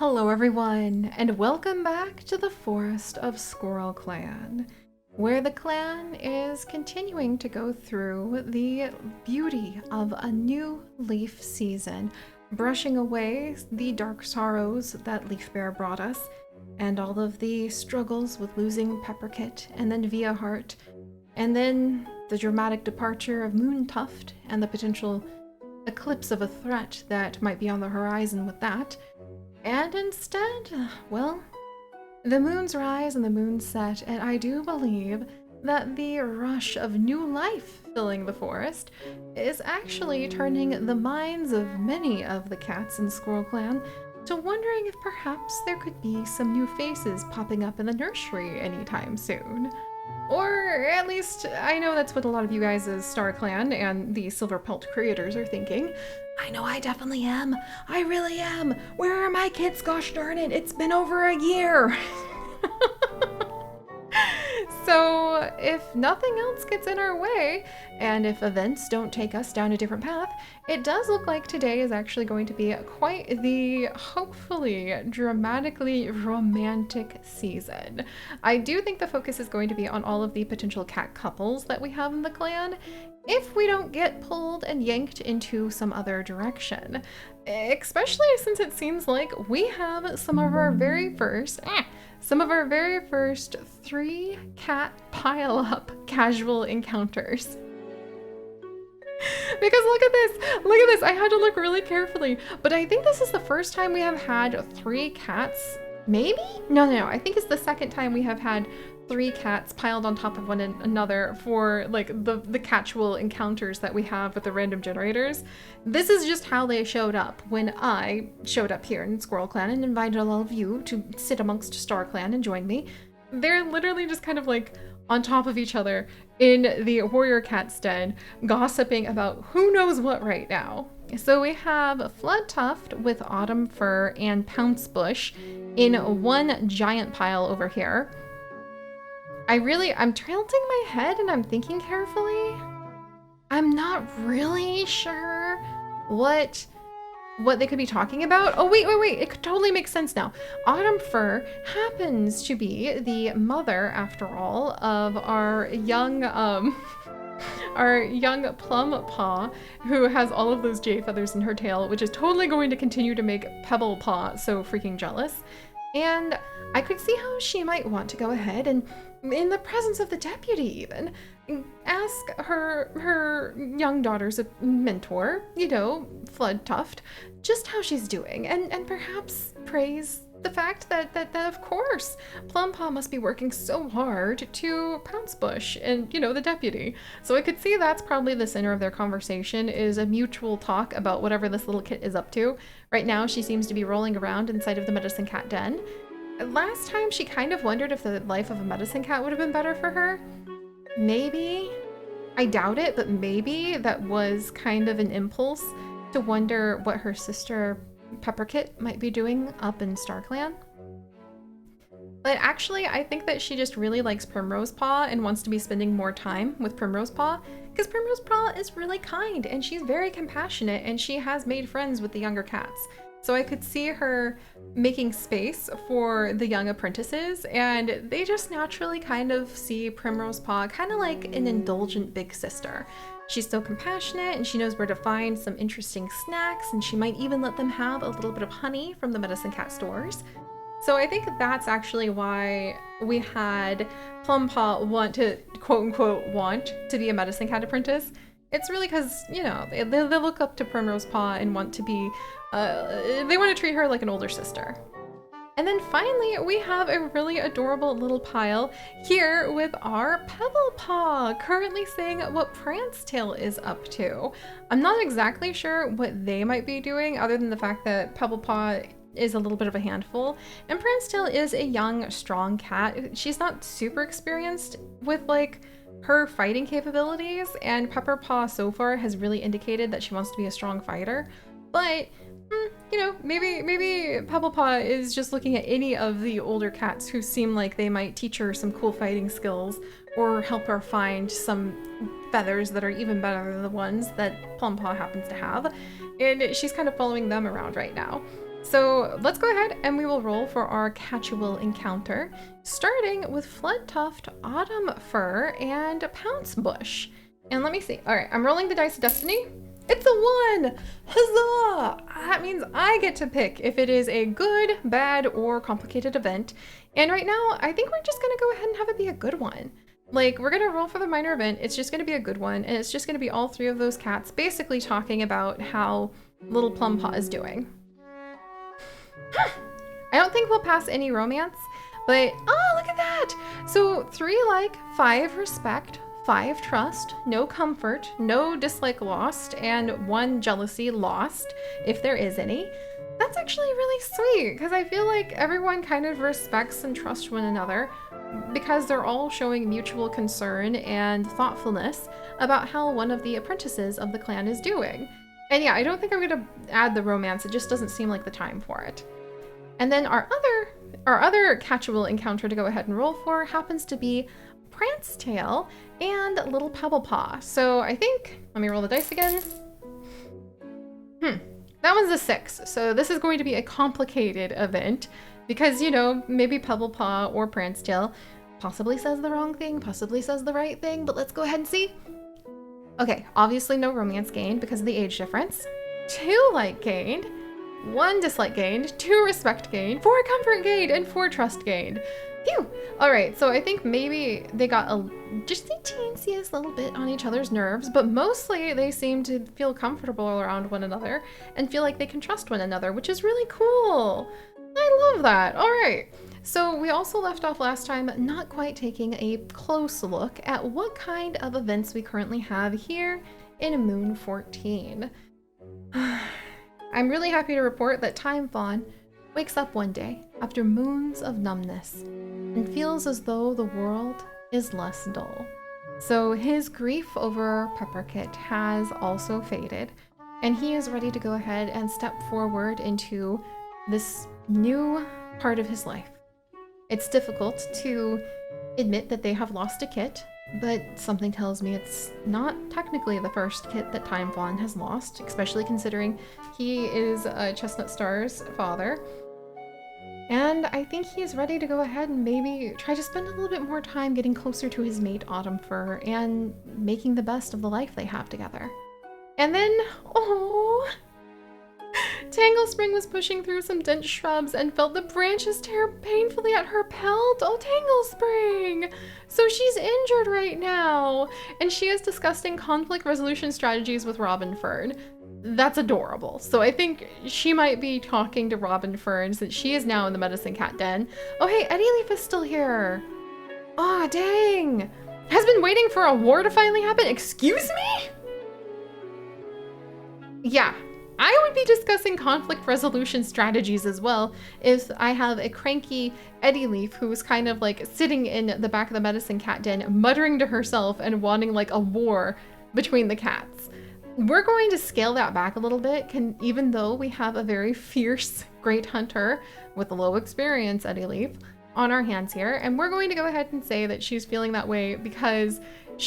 Hello everyone, and welcome back to the Forest of Squirrel Clan, where the clan is continuing to go through the beauty of a new leaf season, brushing away the dark sorrows that Leaf Bear brought us, and all of the struggles with losing Pepperkit and then Via Heart, and then the dramatic departure of Moon Tuft and the potential eclipse of a threat that might be on the horizon with that. And instead, well, the moons rise and the moons set, and I do believe that the rush of new life filling the forest is actually turning the minds of many of the cats in Squirrel Clan to wondering if perhaps there could be some new faces popping up in the nursery anytime soon. Or at least, I know that's what a lot of you guys as Star Clan and the Silver Pelt creators are thinking. I know I definitely am. I really am. Where are my kids? Gosh darn it, it's been over a year. So if nothing else gets in our way, and if events don't take us down a different path, it does look like today is actually going to be quite the, hopefully, dramatically romantic season. I do think the focus is going to be on all of the potential cat couples that we have in the clan, if we don't get pulled and yanked into some other direction. Especially since it seems like we have some of our very first 3 cat pile-up casual encounters. Because look at this, I had to look really carefully, but I think this is the first time we have had 3 cats, maybe? No, I think it's the second time we have had 3 cats piled on top of one another for like the casual encounters that we have with the random generators. This is just how they showed up when I showed up here in Squirrel Clan and invited all of you to sit amongst Star Clan and join me. They're literally just kind of like on top of each other in the warrior cat's den, gossiping about who knows what right now. So we have Flood Tuft with Autumn Fur and Pounce Bush in one giant pile over here. I'm tilting my head and I'm thinking carefully. I'm not really sure what they could be talking about. Oh, wait. It could totally make sense now. Autumn Fur happens to be the mother, after all, of our young Plum Paw, who has all of those jay feathers in her tail, which is totally going to continue to make Pebble Paw so freaking jealous. And I could see how she might want to go ahead and, in the presence of the deputy even, ask her young daughter's mentor, Flood Tuft, just how she's doing, and perhaps praise the fact that of course Plum Paw must be working so hard to Pounce Bush and, the deputy. So I could see that's probably the center of their conversation, is a mutual talk about whatever this little kit is up to. Right now she seems to be rolling around inside of the medicine cat den. Last time she kind of wondered if the life of a medicine cat would have been better for her. Maybe. I doubt it, but maybe that was kind of an impulse to wonder what her sister Pepperkit might be doing up in StarClan. But actually, I think that she just really likes Primrose Paw and wants to be spending more time with Primrose Paw, because Primrose Paw is really kind and she's very compassionate and she has made friends with the younger cats. So I could see her making space for the young apprentices, and they just naturally kind of see Primrose Paw kind of like an indulgent big sister. She's so compassionate and she knows where to find some interesting snacks, and she might even let them have a little bit of honey from the medicine cat stores. So I think that's actually why we had Plum Paw want to, quote unquote, want to be a medicine cat apprentice. It's really because, they look up to Primrose Paw and want to be, they want to treat her like an older sister. And then finally, we have a really adorable little pile here with our Pebble Paw, currently seeing what Prance Tail is up to. I'm not exactly sure what they might be doing, other than the fact that Pebble Paw is a little bit of a handful, and Prance Tail is a young, strong cat. She's not super experienced with, her fighting capabilities, and Pepper Paw so far has really indicated that she wants to be a strong fighter. But, maybe Pebble Paw is just looking at any of the older cats who seem like they might teach her some cool fighting skills, or help her find some feathers that are even better than the ones that Plum Paw happens to have. And she's kind of following them around right now. So let's go ahead and we will roll for our casual encounter, starting with Floodtuft, Autumn Fir, and Pounce Bush. And let me see. All right, I'm rolling the dice of destiny. It's a 1! Huzzah! That means I get to pick if it is a good, bad, or complicated event. And right now, I think we're just gonna go ahead and have it be a good one. Like, we're gonna roll for the minor event, it's just gonna be a good one, and it's just gonna be all 3 of those cats basically talking about how little Plum Paw is doing. I don't think we'll pass any romance, but oh, look at that! So 3 like, 5 respect, 5 trust, no comfort, no dislike lost, and 1 jealousy lost, if there is any. That's actually really sweet, because I feel like everyone kind of respects and trusts one another because they're all showing mutual concern and thoughtfulness about how one of the apprentices of the clan is doing. And yeah, I don't think I'm going to add the romance, it just doesn't seem like the time for it. And then our other casual encounter to go ahead and roll for happens to be Prance Tail and Little Pebble Paw. So I think, let me roll the dice again. That one's a 6. So this is going to be a complicated event because, you know, maybe Pebble Paw or Prance Tail possibly says the wrong thing, possibly says the right thing, but let's go ahead and see. Okay, obviously no romance gained because of the age difference. 2 like gained, 1 dislike gained, 2 respect gained, 4 comfort gained, and 4 trust gained. Phew! Alright, so I think maybe they got just the teensiest little bit on each other's nerves, but mostly they seem to feel comfortable around one another and feel like they can trust one another, which is really cool. I love that. Alright, so we also left off last time not quite taking a close look at what kind of events we currently have here in Moon 14. I'm really happy to report that Time Fawn wakes up one day after moons of numbness and feels as though the world is less dull. So his grief over Pepperkit has also faded, and he is ready to go ahead and step forward into this new part of his life. It's difficult to admit that they have lost a kit, but something tells me it's not technically the first kit that Time Fawn has lost, especially considering he is Chestnut Star's father. And I think he's ready to go ahead and maybe try to spend a little bit more time getting closer to his mate Autumn Fir and making the best of the life they have together. And then, oh, Tanglespring was pushing through some dense shrubs and felt the branches tear painfully at her pelt. Oh, Tanglespring! So she's injured right now, and she is discussing conflict resolution strategies with Robin Fern. That's adorable. So I think she might be talking to Robin Fern since she is now in the Medicine Cat Den. Oh hey, Eddie Leaf is still here. Aw, dang. Has been waiting for a war to finally happen? Excuse me? Yeah, I would be discussing conflict resolution strategies as well if I have a cranky Eddie Leaf who's kind of like sitting in the back of the Medicine Cat Den muttering to herself and wanting like a war between the cats. We're going to scale that back a little bit, even though we have a very fierce great hunter with low experience, Eddie Leaf, on our hands here. And we're going to go ahead and say that she's feeling that way because is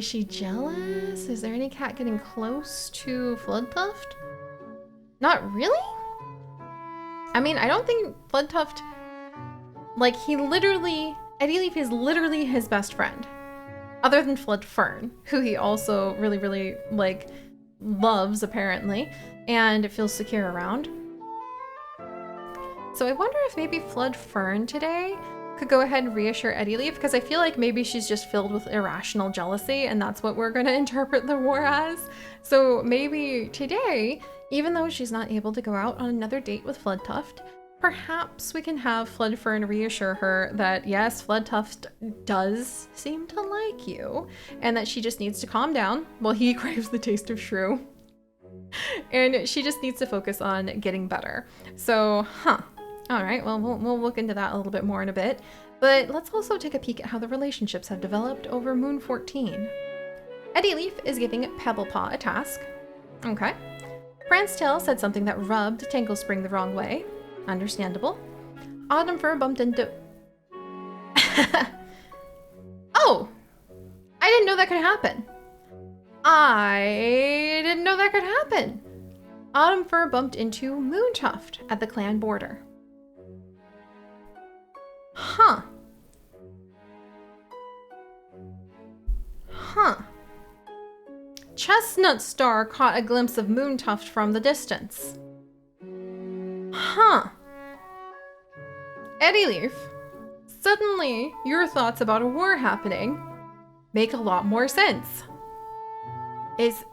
she jealous? Is there any cat getting close to Floodtuft? Not really? I mean, I don't think Floodtuft, like Eddie Leaf is literally his best friend. Other than Flood Fern, who he also really, really, like, loves, apparently, and feels secure around. So I wonder if maybe Flood Fern today could go ahead and reassure Eddie Leaf, because I feel like maybe she's just filled with irrational jealousy, and that's what we're going to interpret the war as. So maybe today, even though she's not able to go out on another date with Floodtuft, perhaps we can have Flood Fern reassure her that yes, Floodtuft does seem to like you, and that she just needs to calm down while he craves the taste of shrew. And she just needs to focus on getting better. So, all right, well, we'll look into that a little bit more in a bit. But let's also take a peek at how the relationships have developed over Moon 14. Eddie Leaf is giving Pebble Paw a task. Okay. Prance Tail said something that rubbed Tanglespring the wrong way. Understandable. Autumn Fir bumped into... Oh! I didn't know that could happen. I didn't know that could happen. Autumn Fir bumped into Moontuft at the clan border. Huh. Huh. Chestnut Star caught a glimpse of Moontuft from the distance. Huh. Eddie Leaf, suddenly your thoughts about a war happening make a lot more sense. Is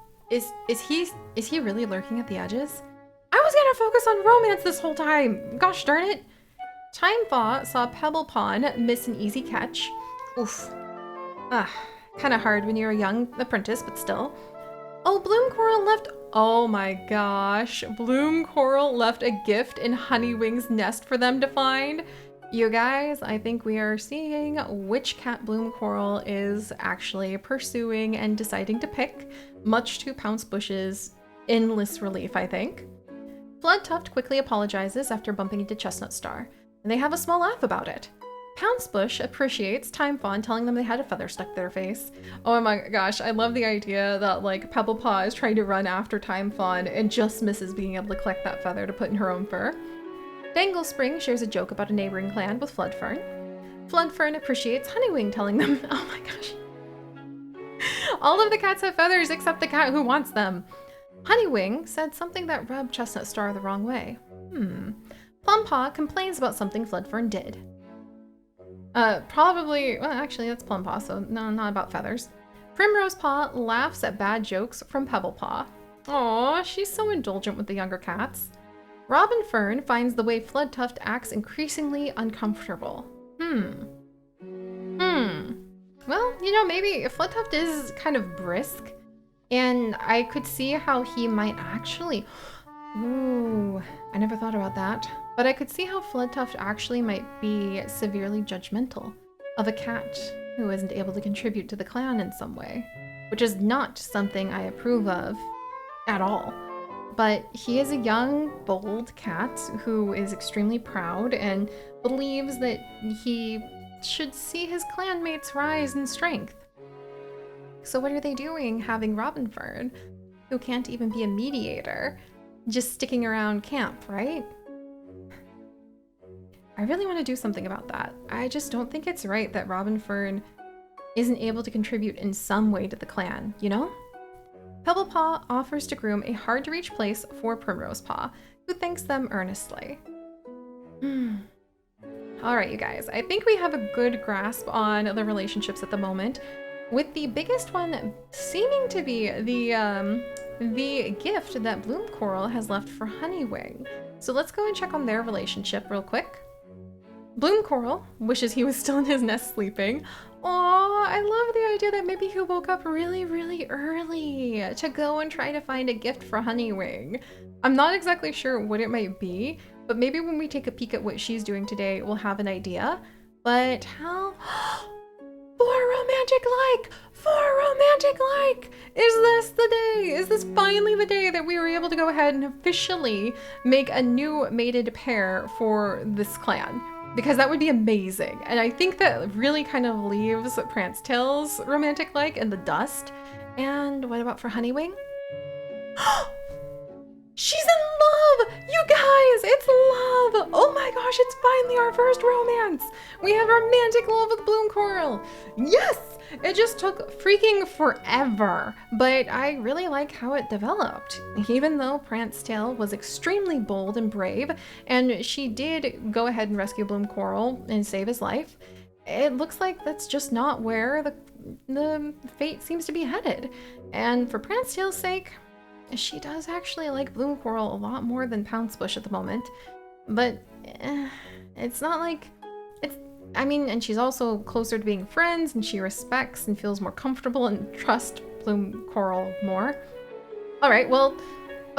he really lurking at the edges? I was gonna focus on romance this whole time. Gosh darn it. Timethaw saw Pebble Pond miss an easy catch. Oof. Kind of hard when you're a young apprentice, but still. Oh, Bloom Coral left. Oh my gosh. Bloom Coral left a gift in Honeywing's nest for them to find. You guys, I think we are seeing which cat Bloom Coral is actually pursuing and deciding to pick, much to Pounce Bush's endless relief, I think. Floodtuft quickly apologizes after bumping into Chestnut Star, and they have a small laugh about it. Pounce Bush appreciates Timefawn telling them they had a feather stuck to their face. Oh my gosh, I love the idea that like Pebblepaw is trying to run after Timefawn and just misses being able to collect that feather to put in her own fur. Dangle Spring shares a joke about a neighboring clan with Floodfern. Floodfern appreciates Honeywing telling them, oh my gosh. All of the cats have feathers except the cat who wants them. Honeywing said something that rubbed Chestnut Star the wrong way. Plumpaw complains about something Floodfern did. Probably, well actually that's Plumpaw, so no, not about feathers. Primrose Paw laughs at bad jokes from Pebblepaw. Aw, she's so indulgent with the younger cats. Robin Fern finds the way Floodtuft acts increasingly uncomfortable. Well, you know, maybe Floodtuft is kind of brisk, and I could see how he might actually... Ooh, I never thought about that. But I could see how Floodtuft actually might be severely judgmental of a cat who isn't able to contribute to the clan in some way, which is not something I approve of at all. But he is a young, bold cat who is extremely proud and believes that he should see his clanmates rise in strength. So what are they doing having Robinford, who can't even be a mediator, just sticking around camp, right? I really want to do something about that. I just don't think it's right that Robinford isn't able to contribute in some way to the clan, you know? Pebblepaw offers to groom a hard-to-reach place for Primrose Paw, who thanks them earnestly. Alright, you guys, I think we have a good grasp on the relationships at the moment, with the biggest one seeming to be the gift that Bloom Coral has left for Honeywing. So let's go and check on their relationship real quick. Bloom Coral wishes he was still in his nest sleeping. Aw, I love the idea that maybe he woke up really, really early to go and try to find a gift for Honeywing. I'm not exactly sure what it might be, but maybe when we take a peek at what she's doing today, we'll have an idea. But how... For romantic like! For romantic like! Is this the day? Is this finally the day that we were able to go ahead and officially make a new mated pair for this clan? Because that would be amazing. And I think that really kind of leaves Prancetail's romantic like in the dust. And what about for Honeywing? She's in love! You guys, it's love! Oh my gosh, it's finally our first romance! We have romantic love with Bloom Coral! Yes! It just took freaking forever, but I really like how it developed. Even though Prancetail was extremely bold and brave, and she did go ahead and rescue Bloom Coral and save his life, it looks like that's just not where the fate seems to be headed. And for Prancetail's sake, she does actually like Bloom Coral a lot more than Pounce Bush at the moment, but it's not like it's, I mean, and she's also closer to being friends, and she respects and feels more comfortable and trusts Bloom Coral more. All right, well,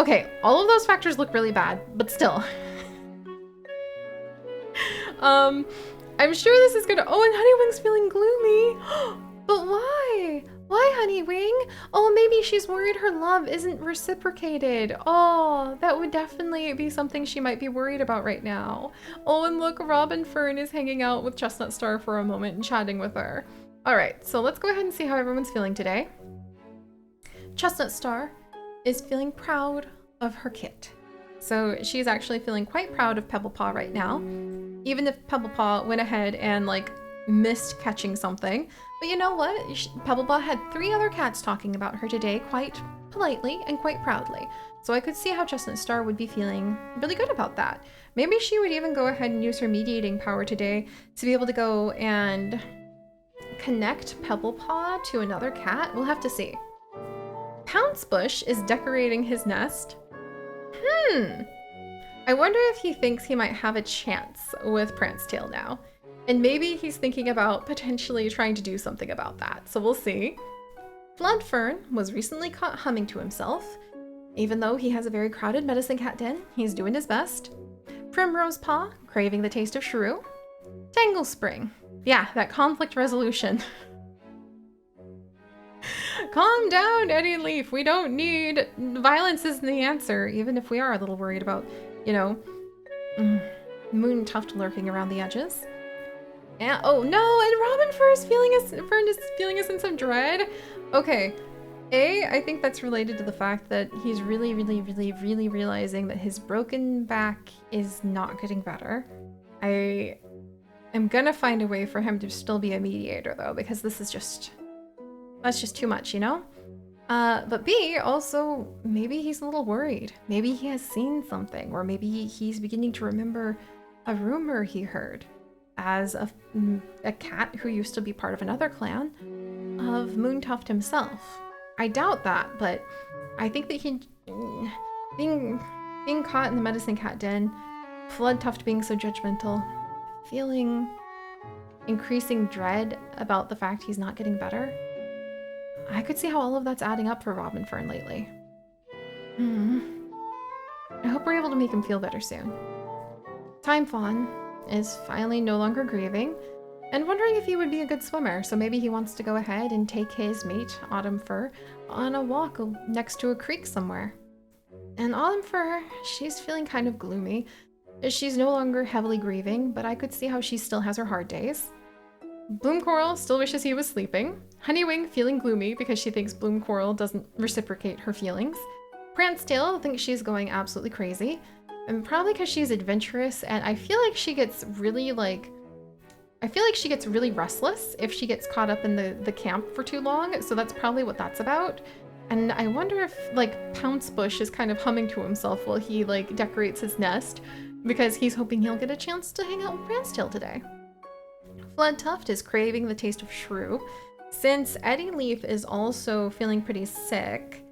okay, all of those factors look really bad, but still. I'm sure this is gonna, oh, and Honeywing's feeling gloomy. But why? Why, Honeywing? Oh, maybe she's worried her love isn't reciprocated. Oh, that would definitely be something she might be worried about right now. Oh, and look, Robin Fern is hanging out with Chestnut Star for a moment and chatting with her. All right, so let's go ahead and see how everyone's feeling today. Chestnut Star is feeling proud, of her kit. So she's actually feeling quite proud of Pebblepaw right now, even if Pebblepaw went ahead and like missed catching something. But you know what? Pebblepaw had 3 other cats talking about her today quite politely and quite proudly. So I could see how Chestnut Star would be feeling really good about that. Maybe she would even go ahead and use her mediating power today to be able to go and connect Pebblepaw to another cat. We'll have to see. Pouncebush is decorating his nest. I wonder if he thinks he might have a chance with Prancetail now. And maybe he's thinking about potentially trying to do something about that. So we'll see. Floodfern was recently caught humming to himself. Even though he has a very crowded medicine cat den, he's doing his best. Primrose Paw, craving the taste of shrew. Tangle Spring. Yeah, that conflict resolution. Calm down, Eddie Leaf. We don't need... Violence isn't the answer, even if we are a little worried about, you know, Moon Tuft lurking around the edges. And, oh no, and Robin Fern is feeling a sense of dread. Okay, I think that's related to the fact that he's really realizing that his broken back is not getting better. I am gonna find a way for him to still be a mediator though, because this is just... That's just too much, you know? But B, also, maybe he's a little worried. Maybe he has seen something, or maybe he's beginning to remember a rumor he heard as a cat who used to be part of another clan of Moontuft himself. I doubt that, but I think that being caught in the medicine cat den, Floodtuft being so judgmental, feeling increasing dread about the fact he's not getting better. I could see how all of that's adding up for Robin Fern lately. I hope we're able to make him feel better soon. Time Fawn is finally no longer grieving and wondering if he would be a good swimmer, so maybe he wants to go ahead and take his mate, Autumn Fur, on a walk next to a creek somewhere. And Autumn Fur, she's feeling kind of gloomy. She's no longer heavily grieving, but I could see how she still has her hard days. Bloom Coral still wishes he was sleeping. Honeywing feeling gloomy because she thinks Bloom Coral doesn't reciprocate her feelings. Prancetail thinks she's going absolutely crazy. And probably because she's adventurous, and I feel like she gets really restless if she gets caught up in the camp for too long, so that's probably what that's about. And I wonder if, like, Pouncebush is kind of humming to himself while he, like, decorates his nest, because he's hoping he'll get a chance to hang out with Prancetail today. Floodtuft is craving the taste of shrew. Since Eddie Leaf is also feeling pretty sick,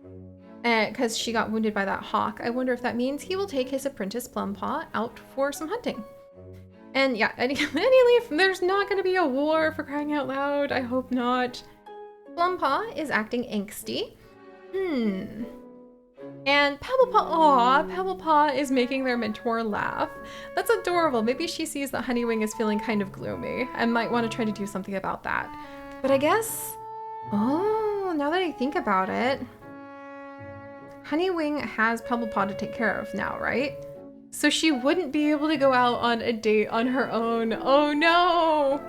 because she got wounded by that hawk, I wonder if that means he will take his apprentice Plumpaw out for some hunting. And yeah, Eddie Leaf, there's not going to be a war, for crying out loud. I hope not. Plumpaw is acting angsty. And Pebblepaw is making their mentor laugh. That's adorable. Maybe she sees that Honeywing is feeling kind of gloomy and might want to try to do something about that. But I guess, now that I think about it, Honeywing has Pebblepaw to take care of now, right? So she wouldn't be able to go out on a date on her own. Oh no!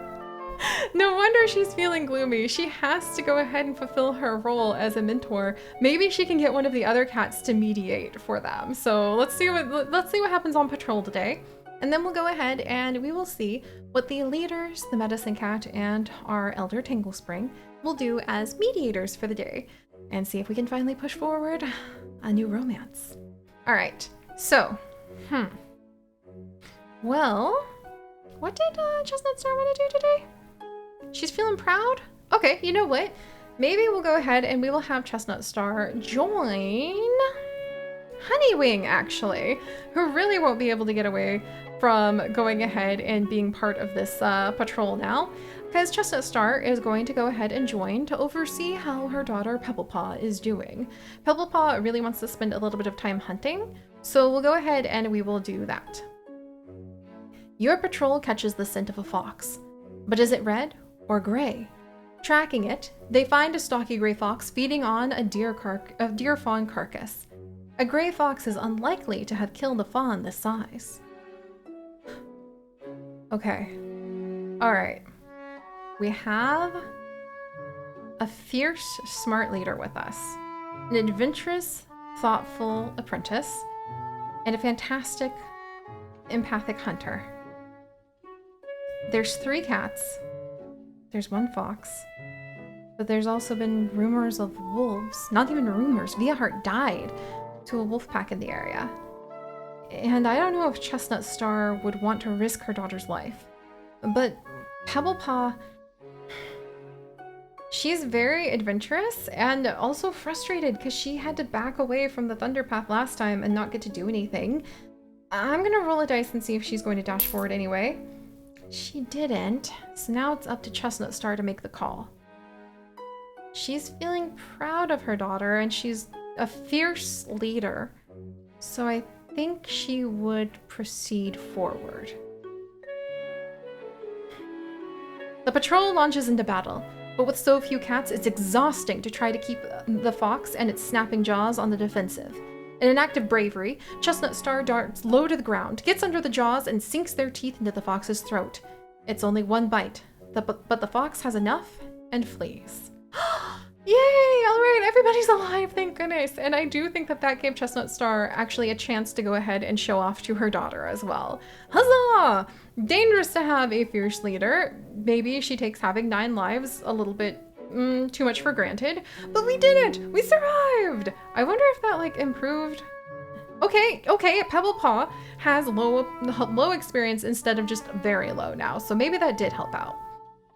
No wonder she's feeling gloomy. She has to go ahead and fulfill her role as a mentor. Maybe she can get one of the other cats to mediate for them. So let's see what happens on patrol today. And then we'll go ahead and we will see what the leaders, the medicine cat, and our elder Tanglespring will do as mediators for the day, and see if we can finally push forward a new romance. All right, so, well, what did Chestnut Star want to do today? She's feeling proud? Okay, you know what? Maybe we'll go ahead and we will have Chestnut Star join Honeywing, actually, who really won't be able to get away from going ahead and being part of this patrol now, because Chestnut Star is going to go ahead and join to oversee how her daughter Pebblepaw is doing. Pebblepaw really wants to spend a little bit of time hunting, so we'll go ahead and we will do that. Your patrol catches the scent of a fox, but is it red or gray? Tracking it, they find a stocky gray fox feeding on a deer fawn carcass. A gray fox is unlikely to have killed a fawn this size. Okay. Alright. We have a fierce, smart leader with us. An adventurous, thoughtful apprentice, and a fantastic empathic hunter. There's 3 cats. There's 1 fox. But there's also been rumors of wolves. Not even rumors. Viahart died to a wolf pack in the area. And I don't know if Chestnut Star would want to risk her daughter's life. But Pebblepaw, she's very adventurous and also frustrated because she had to back away from the Thunderpath last time and not get to do anything. I'm gonna roll a dice and see if she's going to dash forward anyway. She didn't, so now it's up to Chestnut Star to make the call. She's feeling proud of her daughter and she's a fierce leader, so I think she would proceed forward. The patrol launches into battle, but with so few cats, it's exhausting to try to keep the fox and its snapping jaws on the defensive. In an act of bravery, Chestnut Star darts low to the ground, gets under the jaws, and sinks their teeth into the fox's throat. It's only 1 bite, but the fox has enough and flees. Yay! Alright, everybody's alive, thank goodness. And I do think that gave Chestnut Star actually a chance to go ahead and show off to her daughter as well. Huzzah! Dangerous to have a fierce leader. Maybe she takes having 9 lives a little bit too much for granted, but we did it! We survived! I wonder if that, like, improved. Okay, Pebblepaw has low experience instead of just very low now, so maybe that did help out.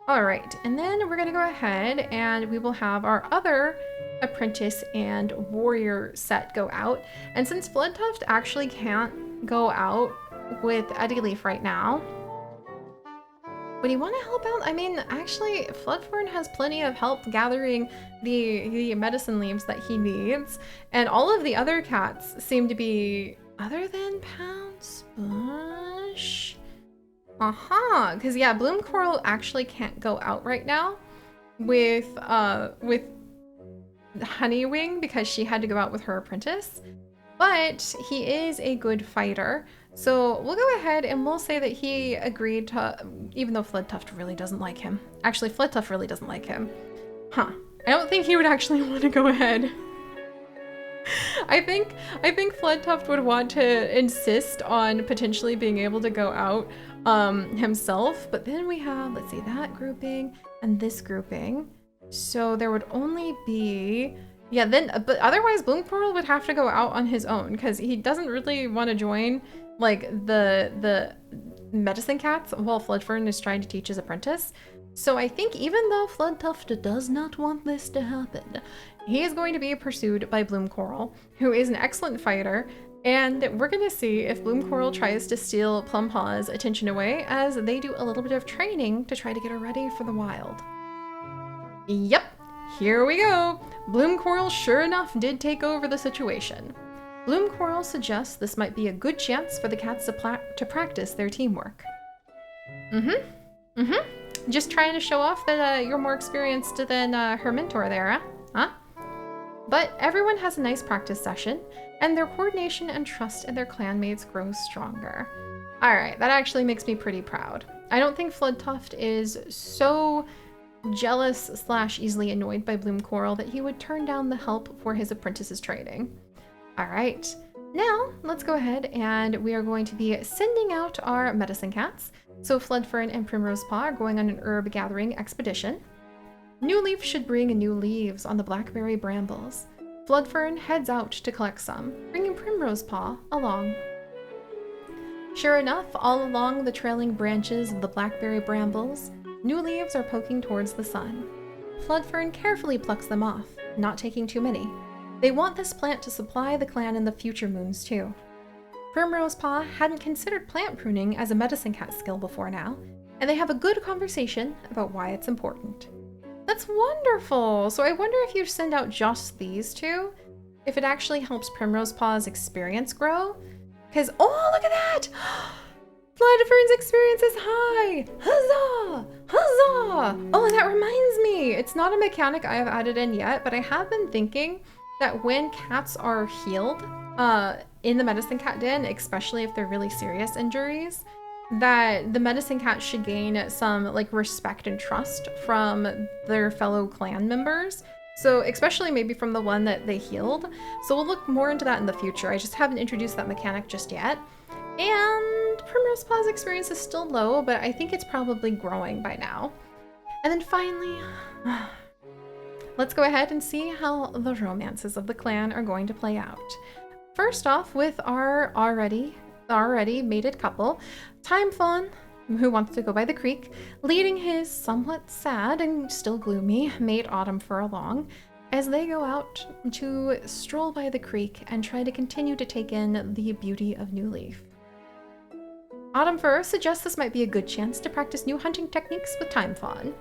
All right, and then we're gonna go ahead and we will have our other apprentice and warrior set go out. And since Floodtuft actually can't go out with Eddie Leaf right now, would he want to help out? I mean, actually, Floodfern has plenty of help gathering the medicine leaves that he needs. And all of the other cats seem to be, other than Pounce Bush. Because yeah, Bloom Coral actually can't go out right now with Honeywing because she had to go out with her apprentice. But he is a good fighter. So we'll go ahead and we'll say that he agreed to, even though Floodtuft really doesn't like him. Actually, Floodtuft really doesn't like him. I don't think he would actually want to go ahead. I think Floodtuft would want to insist on potentially being able to go out himself. But then we have, let's see, that grouping and this grouping. So there would only be, yeah, then, but otherwise Bloom Coral would have to go out on his own because he doesn't really want to join like the medicine cats while Floodfern is trying to teach his apprentice. So I think even though Floodtuft does not want this to happen, he is going to be pursued by Bloom Coral, who is an excellent fighter, and we're gonna see if Bloom Coral tries to steal Plumpaw's attention away as they do a little bit of training to try to get her ready for the wild. Yep, here we go. Bloom Coral sure enough did take over the situation. Bloom Coral suggests this might be a good chance for the cats to practice their teamwork. Just trying to show off that you're more experienced than her mentor there, huh? But everyone has a nice practice session, and their coordination and trust in their clanmates grows stronger. Alright, that actually makes me pretty proud. I don't think Floodtuft is so jealous / easily annoyed by Bloom Coral that he would turn down the help for his apprentice's training. Alright, now let's go ahead and we are going to be sending out our medicine cats. So Floodfern and Primrose Paw are going on an herb gathering expedition. New Leaf should bring new leaves on the blackberry brambles. Floodfern heads out to collect some, bringing Primrose Paw along. Sure enough, all along the trailing branches of the blackberry brambles, new leaves are poking towards the sun. Floodfern carefully plucks them off, not taking too many. They want this plant to supply the clan in the future moons too. Primrose Paw hadn't considered plant pruning as a medicine cat skill before now, and they have a good conversation about why it's important. That's wonderful! So I wonder if you send out just these two, if it actually helps Primrose Paw's experience grow? Because, oh, look at that! Floodfern's experience is high! Huzzah! Huzzah! Oh, and that reminds me! It's not a mechanic I have added in yet, but I have been thinking that when cats are healed in the medicine cat den, especially if they're really serious injuries, that the medicine cat should gain some like respect and trust from their fellow clan members. So especially maybe from the one that they healed. So we'll look more into that in the future. I just haven't introduced that mechanic just yet. And Primrose Paw's experience is still low, but I think it's probably growing by now. And then finally, let's go ahead and see how the romances of the clan are going to play out. First off, with our already mated couple, Time Fawn, who wants to go by the creek, leading his somewhat sad and still gloomy mate Autumn Fur along as they go out to stroll by the creek and try to continue to take in the beauty of New Leaf. Autumn Fur suggests this might be a good chance to practice new hunting techniques with Time Fawn.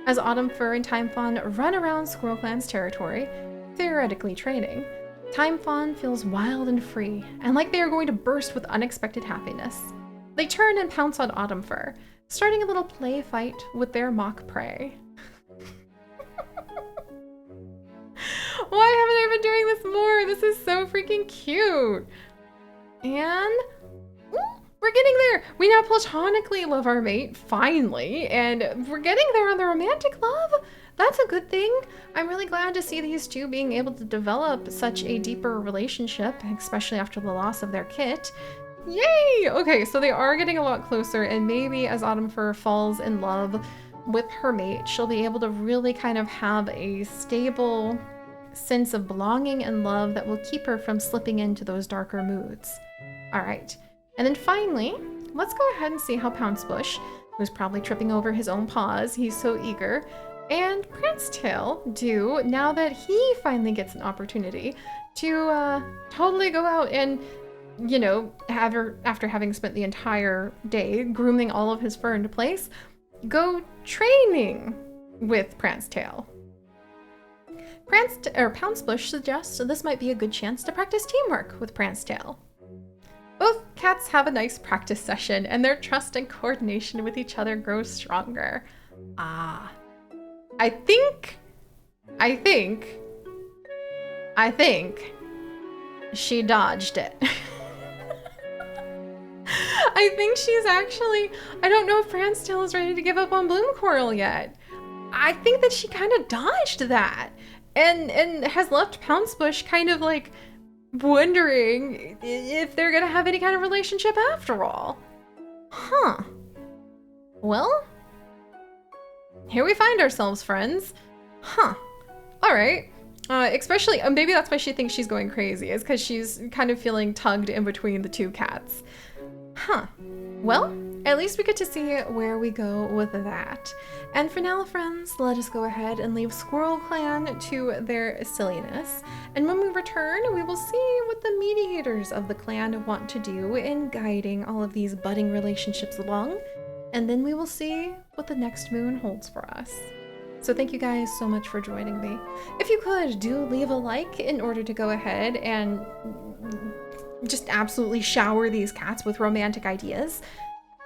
As Autumn Fur and Time Fawn run around Squirrel Clan's territory, theoretically training, Time Fawn feels wild and free, and like they are going to burst with unexpected happiness. They turn and pounce on Autumn Fur, starting a little play fight with their mock prey. Why haven't I been doing this more? This is so freaking cute. And we're getting there. We now platonically love our mate, finally, and we're getting there on the romantic love. That's a good thing. I'm really glad to see these two being able to develop such a deeper relationship, especially after the loss of their kit. Yay! Okay, so they are getting a lot closer, and maybe as Autumn Fur falls in love with her mate, she'll be able to really kind of have a stable sense of belonging and love that will keep her from slipping into those darker moods. All right, and then finally, let's go ahead and see how Pouncebush, who's probably tripping over his own paws, he's so eager, and Prancetail do now that he finally gets an opportunity to totally go out and, you know, after having spent the entire day grooming all of his fur into place, go training with Prancetail. Pouncebush suggests this might be a good chance to practice teamwork with Prancetail. Both cats have a nice practice session, and their trust and coordination with each other grows stronger. Ah. I think she dodged it. I think she's actually, I don't know if Prancetail is ready to give up on Bloom Coral yet. I think that she kind of dodged that and has left Pouncebush kind of like wondering if they're gonna have any kind of relationship after all. Huh. Well, here we find ourselves, friends. Huh. All right. Especially, maybe that's why she thinks she's going crazy, is because she's kind of feeling tugged in between the two cats. Huh. Well, at least we get to see where we go with that. And for now, friends, let us go ahead and leave Squirrel Clan to their silliness. And when we return, we will see what the mediators of the clan want to do in guiding all of these budding relationships along. And then we will see what the next moon holds for us. So thank you guys so much for joining me. If you could, do leave a like in order to go ahead and just absolutely shower these cats with romantic ideas.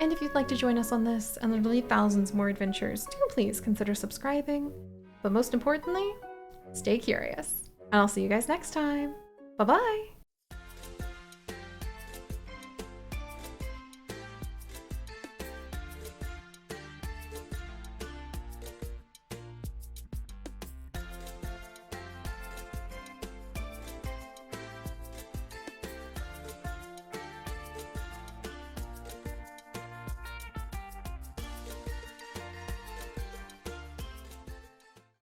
And if you'd like to join us on this and literally thousands more adventures, do please consider subscribing. But most importantly, stay curious. And I'll see you guys next time. Bye-bye!